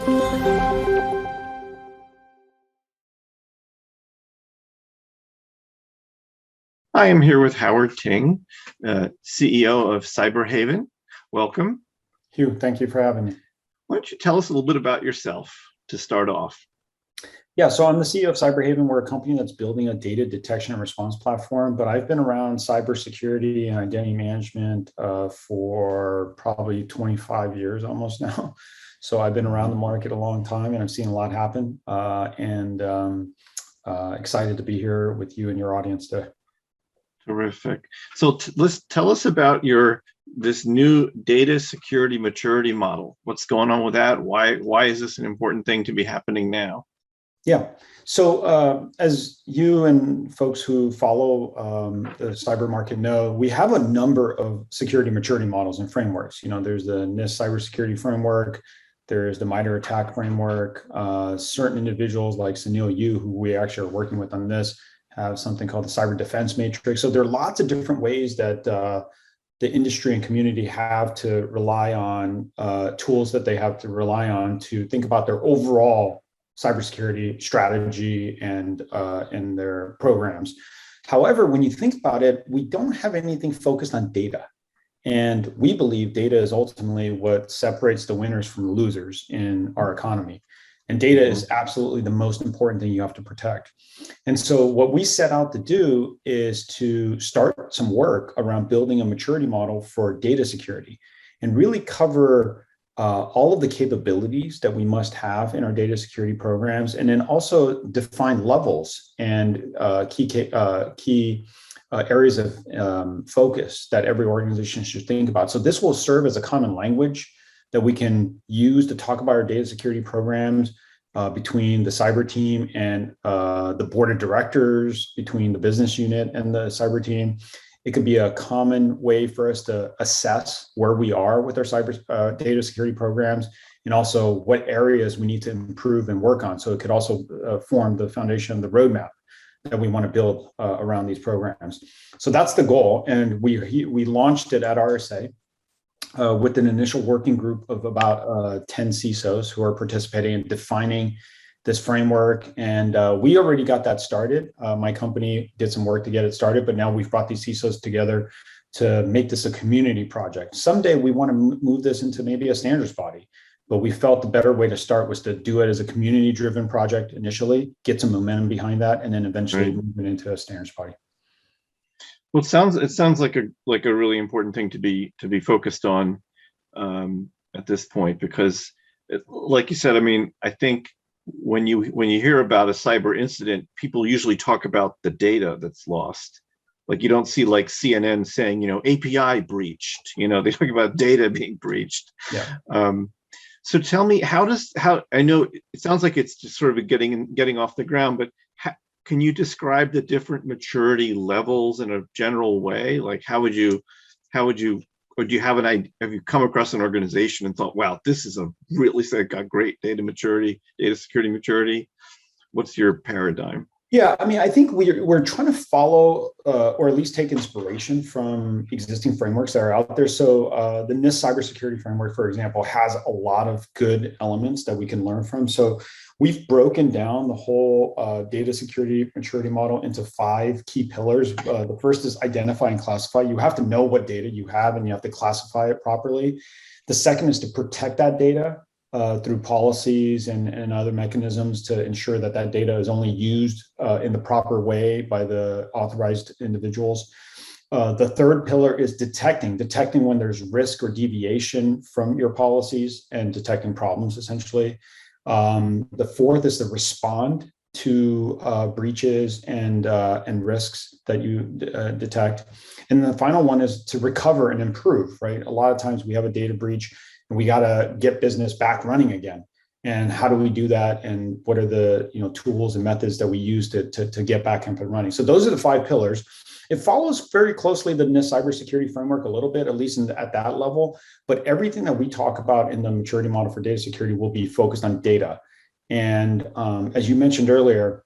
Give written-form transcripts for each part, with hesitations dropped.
I am here with Howard Ting, CEO of Cyberhaven. Welcome. Hugh, thank you for having me. Why don't you tell us a little bit about yourself to start off? Yeah, so I'm the CEO of Cyberhaven. We're a company that's building a data detection and response platform, but I've been around cybersecurity and identity management for probably 25 years almost now. So I've been around the market a long time and I've seen a lot happen excited to be here with you and your audience today. Terrific. So let's tell us about this new data security maturity model. What's going on with that? Why is this an important thing to be happening now? Yeah. So as you and folks who follow the cyber market know, we have a number of security maturity models and frameworks. You know, there's the NIST cybersecurity framework. There's the MITRE ATT&CK framework. Certain individuals like Sunil Yu, who we actually are working with on this, have something called the cyber defense matrix. So there are lots of different ways that the industry and community have to rely on tools that they have to rely on to think about their overall cybersecurity strategy and their programs. However, when you think about it, we don't have anything focused on data. And we believe data is ultimately what separates the winners from the losers in our economy. And data is absolutely the most important thing you have to protect. And so what we set out to do is to start some work around building a maturity model for data security and really cover all of the capabilities that we must have in our data security programs, and then also define levels and key areas of focus that every organization should think about. So this will serve as a common language that we can use to talk about our data security programs between the cyber team and the board of directors, between the business unit and the cyber team. It could be a common way for us to assess where we are with our cyber data security programs, and also what areas we need to improve and work on. So it could also form the foundation of the roadmap that we want to build around these programs. So that's the goal. And we launched it at RSA. With an initial working group of about 10 CISOs who are participating in defining this framework. And we already got that started. My company did some work to get it started, but now we've brought these CISOs together to make this a community project. Someday we want to move this into maybe a standards body, but we felt the better way to start was to do it as a community-driven project initially, get some momentum behind that, and then eventually move it into a standards body. Well, it sounds like a really important thing to be focused on at this point, because like you said, I mean, I think when you hear about a cyber incident, people usually talk about the data that's lost. Like, you don't see like CNN saying, you know, API breached. You know, they talk about data being breached. Yeah. So tell me, how I know it sounds like it's just sort of getting off the ground, but can you describe the different maturity levels in a general way? Like, or do you have an idea? Have you come across an organization and thought, wow, this is got great data security maturity? What's your paradigm? Yeah, I mean, I think we're trying to follow or at least take inspiration from existing frameworks that are out there. So the NIST cybersecurity framework, for example, has a lot of good elements that we can learn from. So we've broken down the whole data security maturity model into 5 key pillars. The first is identify and classify. You have to know what data you have and you have to classify it properly. The second is to protect that data through policies and other mechanisms to ensure that that data is only used in the proper way by the authorized individuals. The third pillar is detecting when there's risk or deviation from your policies and detecting problems, essentially. The fourth is to respond to breaches and risks that you detect. And the final one is to recover and improve, right? A lot of times we have a data breach and we got to get business back running again. And how do we do that? And what are the tools and methods that we use to get back up and running? So those are the 5 pillars. It follows very closely the NIST cybersecurity framework a little bit, at least at that level. But everything that we talk about in the maturity model for data security will be focused on data. And as you mentioned earlier,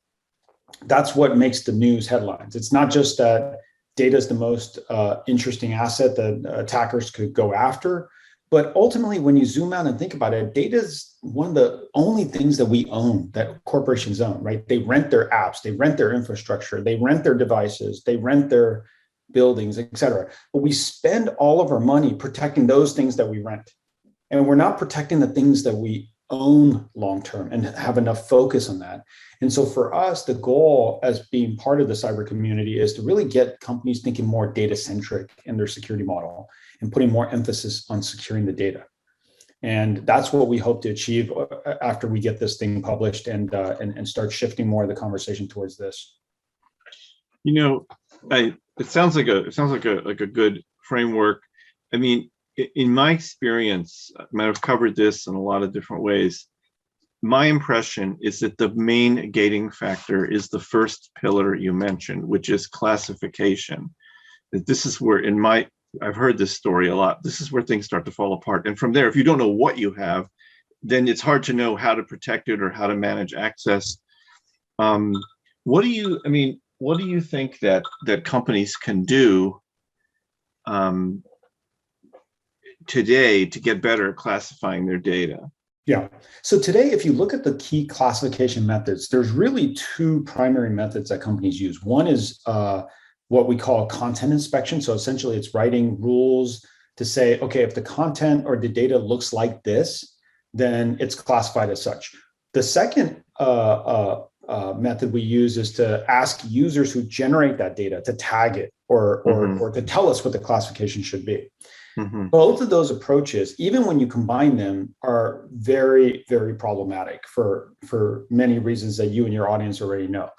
that's what makes the news headlines. It's not just that data is the most interesting asset that attackers could go after, But ultimately, when you zoom out and think about it, data is one of the only things that we own, that corporations own, right? They rent their apps, they rent their infrastructure, they rent their devices, they rent their buildings, et cetera. But we spend all of our money protecting those things that we rent. And we're not protecting the things that we own long-term and have enough focus on that. And so for us, the goal as being part of the cyber community is to really get companies thinking more data-centric in their security model and putting more emphasis on securing the data. And that's what we hope to achieve after we get this thing published and start shifting more of the conversation towards this. You know, it sounds like a good framework. I mean, in my experience, I mean, I've covered this in a lot of different ways. My impression is that the main gating factor is the first pillar you mentioned, which is classification. That this is where, I've heard this story a lot. This is where things start to fall apart. And from there, if you don't know what you have, then it's hard to know how to protect it or how to manage access. What do you think that companies can do today to get better at classifying their data? Yeah. So today, if you look at the key classification methods, there's really two primary methods that companies use. One is what we call content inspection. So essentially, it's writing rules to say, okay, if the content or the data looks like this, then it's classified as such. The second method we use is to ask users who generate that data to tag it or to tell us what the classification should be. Mm-hmm. Both of those approaches, even when you combine them, are very, very problematic for many reasons that you and your audience already know.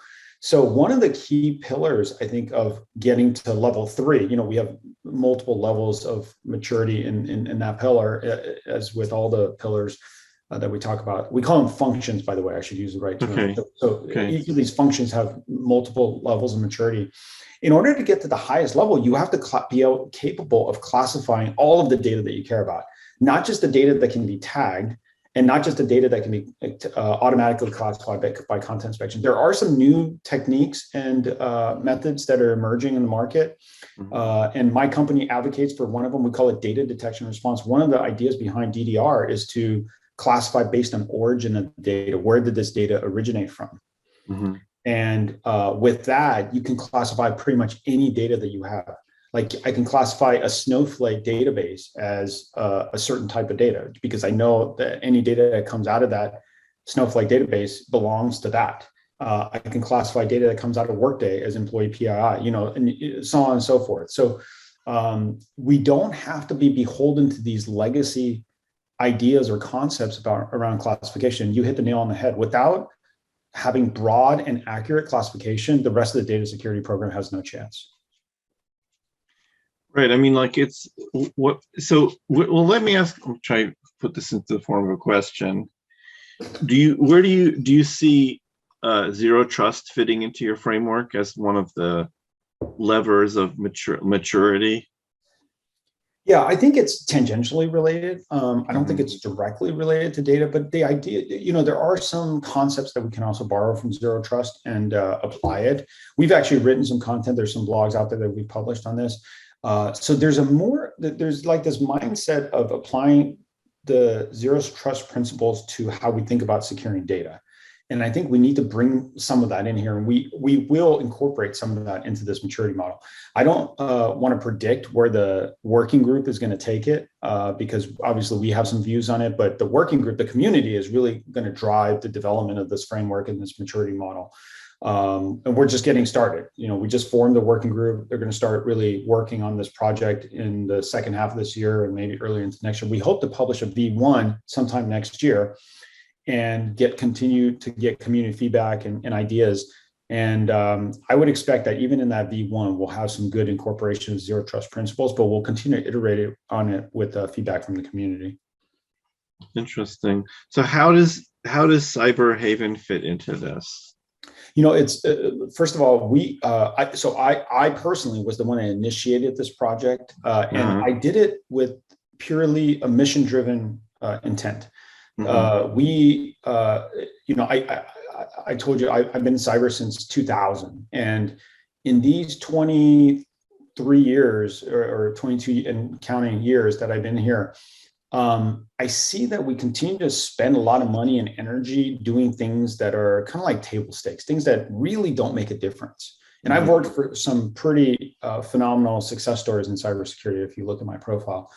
So one of the key pillars, I think, of getting to level 3, we have multiple levels of maturity in that pillar, as with all the pillars that we talk about. We call them functions, by the way. I should use the right term. Okay. So each of these functions have multiple levels of maturity. In order to get to the highest level, you have to be capable of classifying all of the data that you care about, not just the data that can be tagged and not just the data that can be automatically classified by content inspection. There are some new techniques and methods that are emerging in the market. And my company advocates for one of them. We call it data detection response. One of the ideas behind DDR is to classify based on origin of data. Where did this data originate from? Mm-hmm. And with that, you can classify pretty much any data that you have. Like I can classify a Snowflake database as a certain type of data because I know that any data that comes out of that Snowflake database belongs to that. I can classify data that comes out of Workday as employee PII, and so on and so forth. So we don't have to be beholden to these legacy ideas or concepts around classification. You hit the nail on the head. Without having broad and accurate classification, the rest of the data security program has no chance. Right. I mean, like it's what, so, well, let me ask, I'll try to put this into the form of a question. Do you see zero trust fitting into your framework as one of the levers of maturity? Yeah, I think it's tangentially related. I don't think it's directly related to data, but the idea, there are some concepts that we can also borrow from zero trust and apply it. We've actually written some content. There's some blogs out there that we've published on this. So there's like this mindset of applying the zero trust principles to how we think about securing data. And I think we need to bring some of that in here, and we will incorporate some of that into this maturity model. I don't want to predict where the working group is going to take it because obviously we have some views on it, but the working group, the community, is really going to drive the development of this framework and this maturity model. And we're just getting started. We just formed the working group. They're going to start really working on this project in the second half of this year and maybe earlier into next year. We hope to publish a V1 sometime next year and continue to get community feedback and ideas. And I would expect that even in that V1, we'll have some good incorporation of zero trust principles, but we'll continue to iterate on it with feedback from the community. Interesting. So how does Cyberhaven fit into this? It's first of all, I personally was the one that initiated this project, and I did it with purely a mission-driven intent. I told you I've been in cyber since 2000, and in these 23 years or 22 and counting years that I've been here, I see that we continue to spend a lot of money and energy doing things that are kind of like table stakes, things that really don't make a difference. And I've worked for some pretty phenomenal success stories in cybersecurity. If you look at my profile,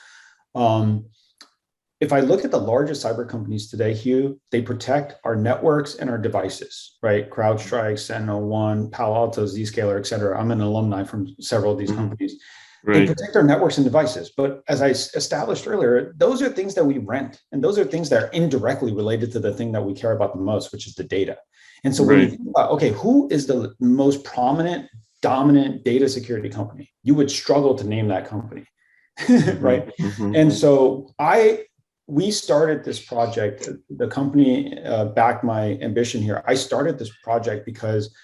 if I look at the largest cyber companies today, Hugh, they protect our networks and our devices, right? CrowdStrike, Sentinel-1, Palo Alto, Zscaler, et cetera. I'm an alumni from several of these companies. They protect our networks and devices. But as I established earlier, those are things that we rent. And those are things that are indirectly related to the thing that we care about the most, which is the data. And so when you think about, okay, who is the most prominent, dominant data security company? You would struggle to name that company, right? And so we started this project. The company backed my ambition here. I started this project because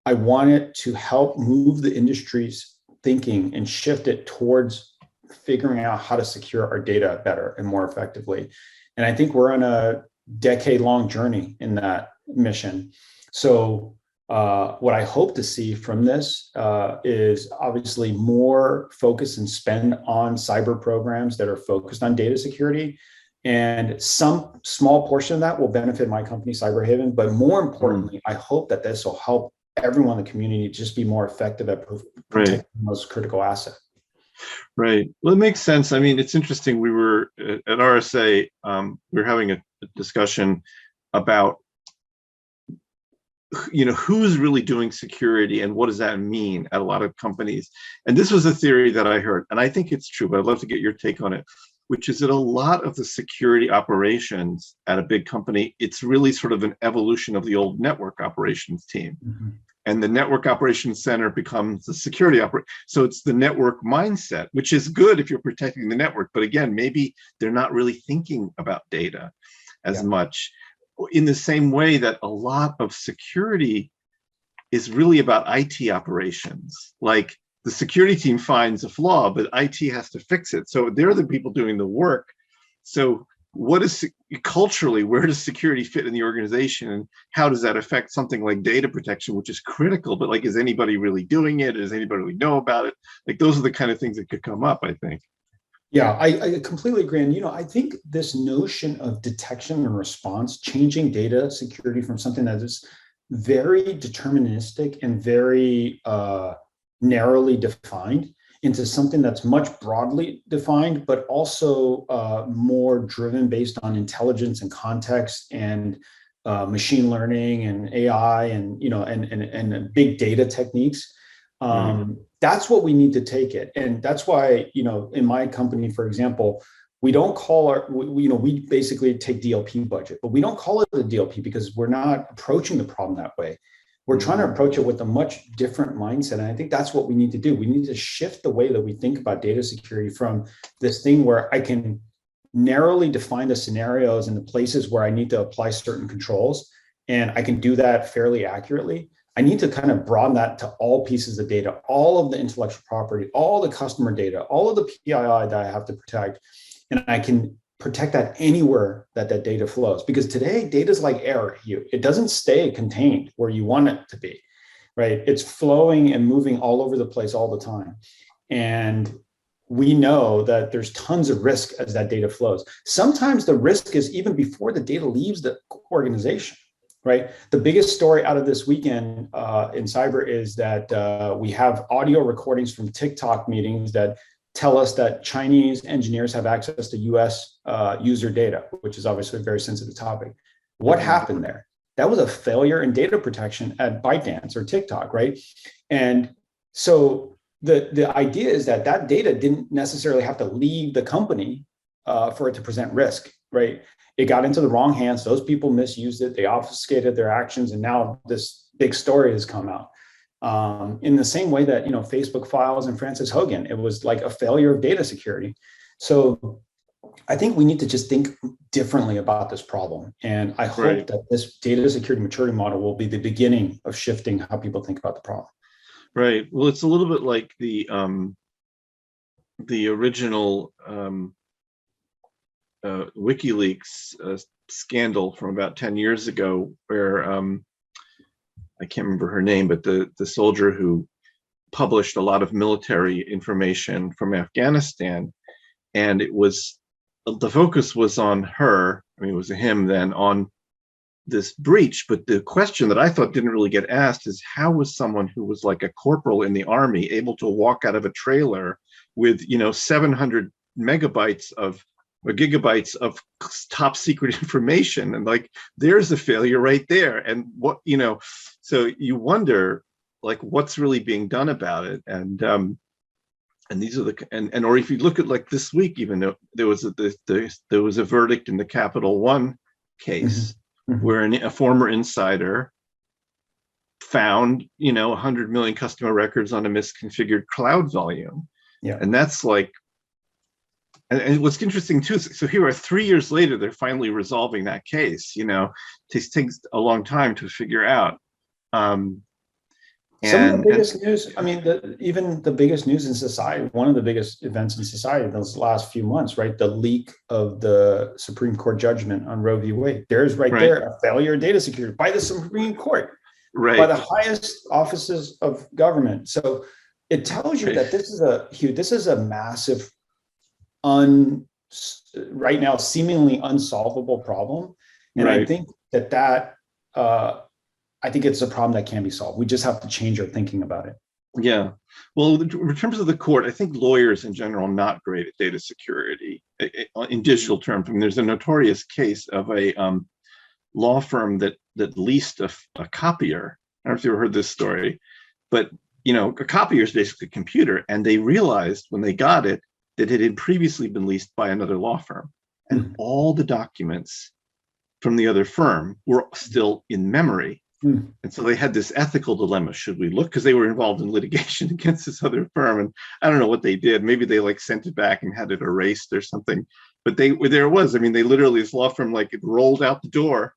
I wanted to help move the industry's thinking and shift it towards figuring out how to secure our data better and more effectively. And I think we're on a decade-long journey in that mission. So what I hope to see from this is obviously more focus and spend on cyber programs that are focused on data security. And some small portion of that will benefit my company, Cyberhaven. But more importantly, I hope that this will help everyone in the community just be more effective at protecting the most critical asset. Right. Well, it makes sense. I mean, it's interesting. We were at RSA, we were having a discussion about, who's really doing security and what does that mean at a lot of companies. And this was a theory that I heard, and I think it's true, but I'd love to get your take on it, which is that a lot of the security operations at a big company, it's really sort of an evolution of the old network operations team. And the network operations center becomes the security operation. So it's the network mindset, which is good if you're protecting the network. But again, maybe they're not really thinking about data as much, in the same way that a lot of security is really about IT operations. Like the security team finds a flaw, but IT has to fix it. So they're the people doing the work. So what is culturally, where does security fit in the organization, and how does that affect something like data protection, which is critical, but like, is anybody really doing it? Does anybody really know about it? Like, those are the kind of things that could come up, I think. Yeah, I completely agree. And, I think this notion of detection and response, changing data security from something that is very deterministic and very narrowly defined into something that's much broadly defined, but also more driven based on intelligence and context and machine learning and AI and and big data techniques. That's what we need to take it, and that's why in my company, for example, we don't call we basically take DLP budget, but we don't call it a DLP because we're not approaching the problem that way. We're trying to approach it with a much different mindset. And I think that's what we need to do. We need to shift the way that we think about data security from this thing where I can narrowly define the scenarios and the places where I need to apply certain controls, and I can do that fairly accurately. I need to kind of broaden that to all pieces of data, all of the intellectual property, all the customer data, all of the PII that I have to protect. And I can protect that anywhere that data flows. Because today, data is like air. It doesn't stay contained where you want it to be, right? It's flowing and moving all over the place all the time. And we know that there's tons of risk as that data flows. Sometimes the risk is even before the data leaves the organization, right? The biggest story out of this weekend in cyber is that we have audio recordings from TikTok meetings that tell us that Chinese engineers have access to US user data, which is obviously a very sensitive topic. What happened there? That was a failure in data protection at ByteDance or TikTok, right? And so the idea is that data didn't necessarily have to leave the company for it to present risk, right? It got into the wrong hands. Those people misused it. They obfuscated their actions. And now this big story has come out. In the same way that, Facebook files and Francis Hogan, it was like a failure of data security. So I think we need to just think differently about this problem. And I hope that this data security maturity model will be the beginning of shifting how people think about the problem. Right. Well, it's a little bit like the original WikiLeaks scandal from about 10 years ago, where I can't remember her name, but the soldier who published a lot of military information from Afghanistan, and it was the focus was on her. I mean, it was a him then on this breach. But the question that I thought didn't really get asked is how was someone who was like a corporal in the army able to walk out of a trailer with 700 megabytes of or gigabytes of top secret information, and like there's a failure right there. And what so you wonder like what's really being done about it. And these are and or if you look at like this week, even though there was a verdict in the Capital One case where a former insider found 100 million customer records on a misconfigured cloud volume. Yeah. And that's like, and what's interesting too, so here are 3 years later, they're finally resolving that case. Takes a long time to figure out. Some of the biggest news, I mean, even the biggest news in society, one of the biggest events in society in those last few months, right? The leak of the Supreme Court judgment on Roe v. Wade. There's there a failure of data security by the Supreme Court, by the highest offices of government. So it tells you that this is a massive, right now, seemingly unsolvable problem. And I think that I think it's a problem that can be solved. We just have to change our thinking about it. Yeah. Well, in terms of the court, I think lawyers in general are not great at data security in digital terms. I mean, there's a notorious case of a law firm that leased a copier. I don't know if you ever heard this story, but a copier is basically a computer, and they realized when they got it that it had previously been leased by another law firm, and all the documents from the other firm were still in memory. And so they had this ethical dilemma. Should we look? Because they were involved in litigation against this other firm. And I don't know what they did. Maybe they like sent it back and had it erased or something. But there it was. I mean, they literally, this law firm, like it rolled out the door,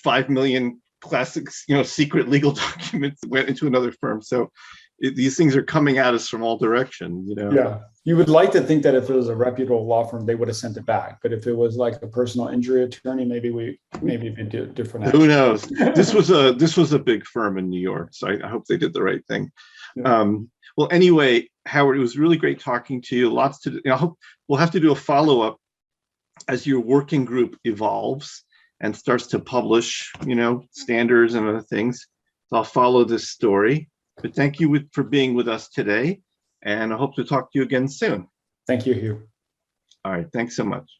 5 million classics, secret legal documents went into another firm. So these things are coming at us from all directions, Yeah. You would like to think that if it was a reputable law firm, they would have sent it back. But if it was like a personal injury attorney, maybe they did different action. Who knows? This was a big firm in New York, so I hope they did the right thing. Yeah. Well, anyway, Howard, it was really great talking to you. Lots to do. I hope we'll have to do a follow-up as your working group evolves and starts to publish, standards and other things. So I'll follow this story. But thank you for being with us today, and I hope to talk to you again soon. Thank you, Hugh. All right, thanks so much.